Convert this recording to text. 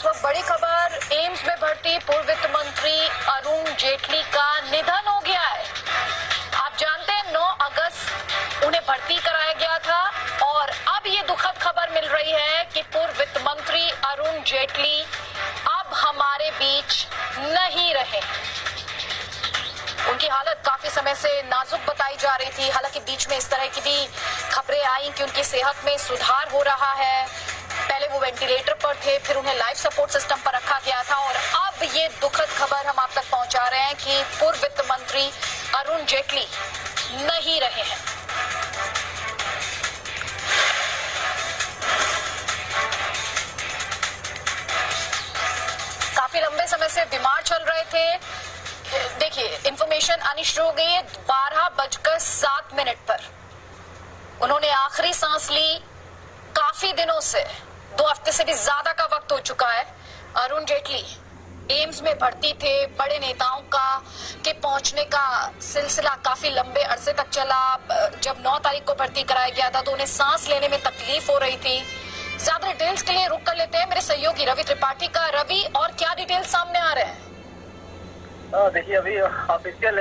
इस वक्त बड़ी खबर, एम्स में भर्ती पूर्व वित्त मंत्री अरुण जेटली का निधन हो गया है। आप जानते हैं 9 अगस्त उन्हें भर्ती कराया गया था और अब ये दुखद खबर मिल रही है कि पूर्व वित्त मंत्री अरुण जेटली अब हमारे बीच नहीं रहे। उनकी हालत काफी समय से नाजुक बताई जा रही थी। हालांकि बीच में इस तरह की भी खबरें आई कि उनकी सेहत में सुधार हो रहा है। पहले वो वेंटिलेटर पर थे, फिर उन्हें लाइफ सपोर्ट सिस्टम पर रखा गया था और अब ये दुखद खबर हम आप तक पहुंचा रहे हैं कि पूर्व वित्त मंत्री अरुण जेटली नहीं रहे हैं। काफी लंबे समय से बीमार चल रहे थे। देखिए, इंफॉर्मेशन आनी शुरू हो गई है 12:07 पर। उन्होंने आखिरी सांस ली काफी दिनों से, 2 हफ्ते से भी ज्यादा का वक्त हो चुका है। अरुण जेटली एम्स में भर्ती थे। बड़े नेताओं के पहुंचने का सिलसिला काफी लंबे अरसे तक चला। जब 9 तारीख को भर्ती कराया गया था तो उन्हें सांस लेने में तकलीफ हो रही थी। ज्यादा डिटेल्स के लिए रुक कर लेते हैं मेरे सहयोगी रवि त्रिपाठी का। रवि, और क्या डिटेल्स सामने आ रहे हैं? देखिए, अभी ऑफिशियल